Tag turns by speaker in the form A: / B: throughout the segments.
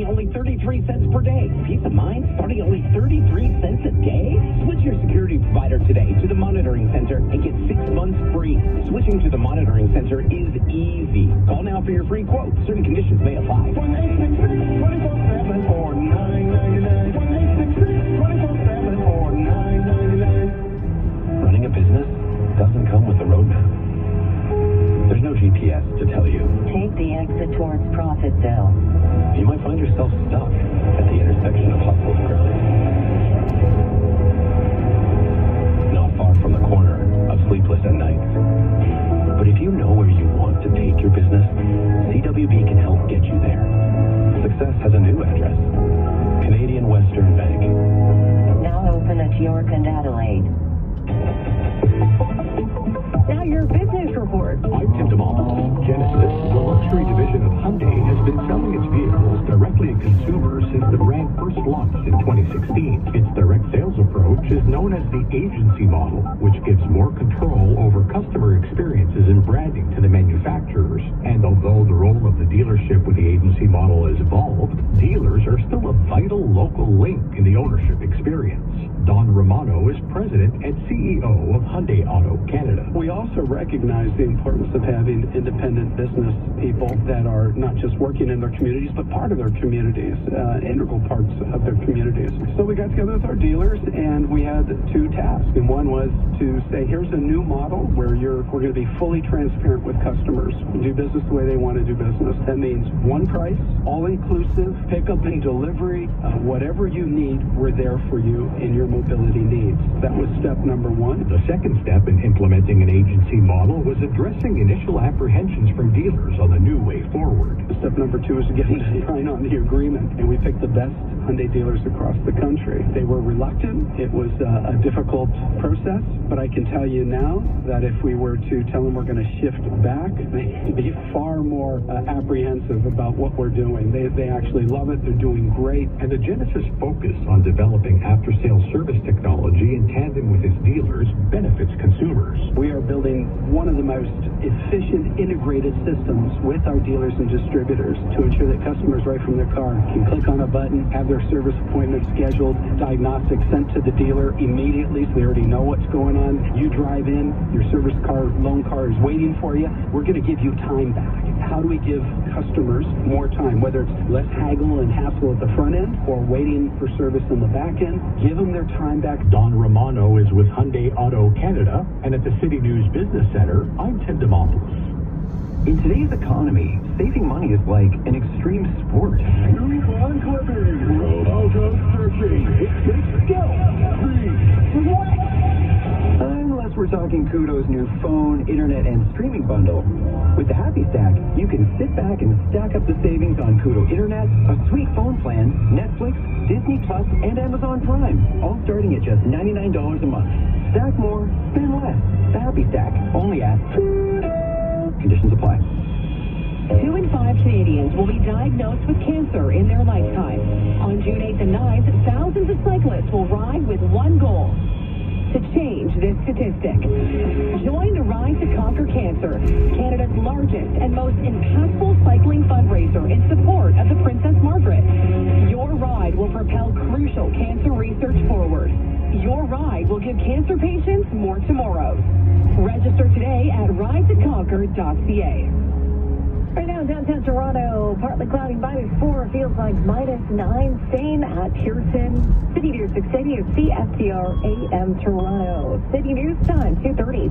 A: starting at only 33 cents per day. Peace of mind starting at only 33 cents a day? Switch your security provider today to the Monitoring Center and get 6 months free. Switching to the Monitoring Center is easy. Call now for your free quote. Certain conditions may apply.
B: 1-866-24-7 or $9.99. 1-866-24-7 or $9.99.
C: Running a business doesn't come with a roadmap. There's no GPS to tell you.
D: Take the exit towards Profitville.
C: You might find yourself stuck at the intersection of hustle and grind. Not far from the corner of sleepless at nights. But if you know where you want to take your business, CWB can help get you there. Success has a new address. Canadian Western Bank.
D: Now open at York and Adelaide. Now your business report.
E: I'm Tim DeMoss. Genesis, the luxury division of Hyundai, has been selling its vehicles directly to consumers since the brand first launched in 2016. Its direct sales approach is known as the agency model, which gives more control over customer experiences and branding to the manufacturers. And although the role of the dealership with the agency model has evolved, dealers are still a vital local link in the ownership experience. Don Romano is president and CEO of Hyundai Auto Canada.
F: We also recognize the importance of having independent business people that are not just working in their communities, but part of their communities, integral parts of their communities. So we got together with our dealers and we had two tasks. And one was to say, here's a new model where we're going to be fully transparent with customers, do business the way they want to do business. That means one price, all inclusive, pickup and delivery, whatever you need, we're there for you in your mobility needs. That was step number one.
E: The second step in implementing an agency model was addressing initial apprehensions from dealers on the new way forward.
F: Step number two is getting to sign on the agreement, and we picked the best Hyundai dealers across the country. They were reluctant. It was a difficult process, but I can tell you now that if we were to tell them we're going to shift back, they'd be far more apprehensive about what we're doing. They actually love it. They're doing great.
E: And the Genesis focus on developing after-sales service technology in tandem with its dealers benefits consumers.
F: We are building one of the most efficient integrated systems with our dealers and distributors to ensure that customers right from their car can click on a button, have their service appointment scheduled, diagnostics sent to the dealer immediately so they already know what's going on. You drive in, your service car, loan car is waiting for you. We're going to give you time back. How do we give customers more time, whether it's less haggle and hassle at the front end or waiting for service in the back end? Give them their time back.
E: Don Romano is with Hyundai Auto Canada, and at the City News Business Center, I'm Tim DeMoss.
C: In today's economy, saving money is like an extreme sport.
B: Coupon clipping. Road auto searching. It's go.
C: Unless we're talking Kudo's new phone, internet, and streaming bundle. With the Happy Stack, you can sit back and stack up the savings on Kudo Internet, a sweet phone plan, Netflix, Disney Plus, and Amazon Prime, all starting at just $99 a month. Stack more, spend less. The Happy Stack, only at Conditions apply.
G: 2 in 5 Canadians will be diagnosed with cancer in their lifetime. On June 8th and 9th, thousands of cyclists will ride with one goal: to change this statistic. Join the Ride to Conquer Cancer, Canada's largest and most impactful cycling fundraiser in support of the Princess Margaret. Your ride will propel crucial cancer research forward. Your ride will give cancer patients more tomorrows. Register today at ridetoconquer.ca.
D: Right now in downtown Toronto, partly cloudy, -4, feels like -9. Same at Pearson. City News 680 of CFTR AM Toronto. City News time, 2:30.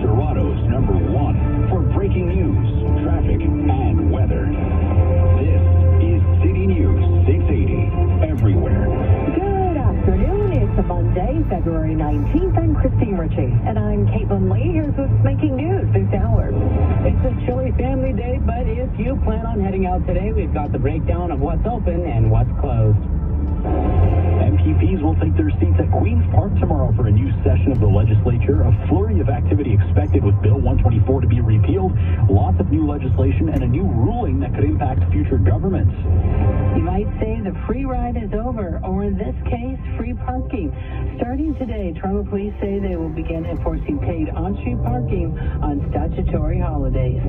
H: Toronto's #1 for breaking news, traffic, and weather. This is City News 680. Everywhere.
D: Good afternoon. It's a Monday, February 19th. I'm Christine Ritchie. And I'm Caitlin Lee. Here's what's making news this hour.
A: It's a chilly family day, but if you plan on heading out today, we've got the breakdown of what's open and what's closed.
H: MPPs will take their seats at Queen's Park tomorrow for a new session of the legislature. A flurry of activity expected with Bill 124 to be repealed, lots of new legislation, and a new ruling that could impact future governments.
G: You might say the free ride is over, or in this case, free parking. Starting today, Toronto Police say they will begin enforcing paid on-street parking on statutory holidays.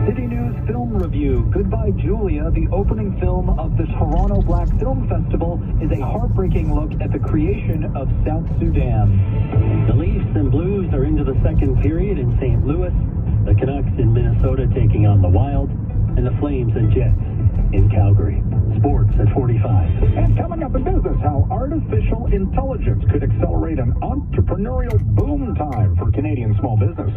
I: City News Film Review. Goodbye Julia, the opening film of the Toronto Black Film Festival, is a heartbreaking look at the creation of South Sudan.
J: The Leafs and Blues are into the second period in St. Louis. The Canucks in Minnesota taking on the Wild, and the Flames and Jets in Calgary. Sports at 45.
E: And coming up in business, how artificial intelligence could accelerate an entrepreneurial boom time for Canadian small business.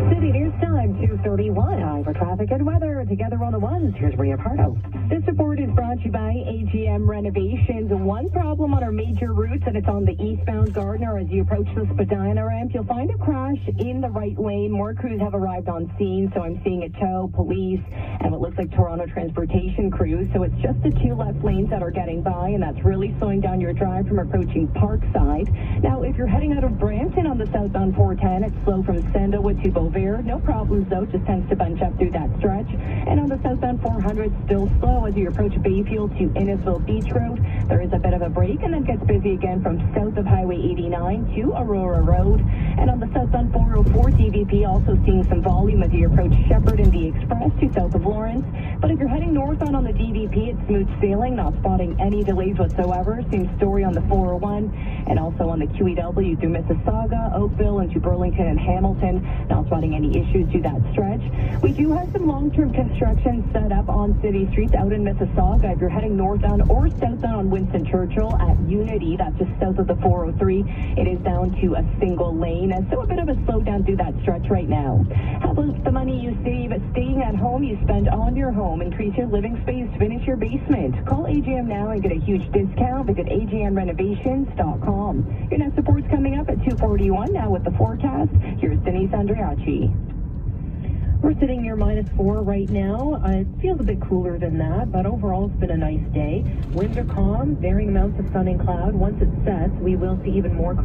D: City News Time, 2:31. Time for traffic and weather. Together on the ones, here's Maria Pardo.
G: This report is brought to you by AGM Renovations. One problem on our major routes, and it's on the eastbound Gardiner as you approach the Spadina ramp. You'll find a crash in the right lane. More crews have arrived on scene, so I'm seeing a tow, police, and what looks like Toronto transportation crews. So it's just the two left lanes that are getting by, and that's really slowing down your drive from approaching Parkside. Now, if you're heading out of Brampton on the southbound 410, it's slow from Sandalwood to Beauvais. No problems, though. Just tends to bunch up through that stretch. And on the southbound 400, still slow as you approach Bayfield to Innisville Beach Road. There is a bit of a break, and then gets busy again from south of Highway 89 to Aurora Road. And on the southbound 404, DVP also seeing some volume as you approach Shepherd and the Express to south of Lawrence. But if you're heading northbound on the DVP, it's smooth sailing, not spotting any delays whatsoever. Same story on the 401 and also on the QEW through Mississauga, Oakville, into Burlington and Hamilton. Not spotting any issues to that stretch. We do have some long-term construction set up on city streets out in Mississauga. If you're heading northbound or southbound on Winston Churchill at Unity, that's just south of the 403, it is down to a single lane, and so a bit of a slowdown through that stretch right now. How about the money you save staying at home you spend on your home? Increase your living space, finish your basement. Call AGM now and get a huge discount. Visit agmrenovations.com. Your next report's coming up at 2:41 now with the forecast. Here's Denise Andreacci.
D: We're sitting near -4 right now. It feels a bit cooler than that, but overall it's been a nice day. Winds are calm, varying amounts of sun and cloud. Once it sets, we will see even more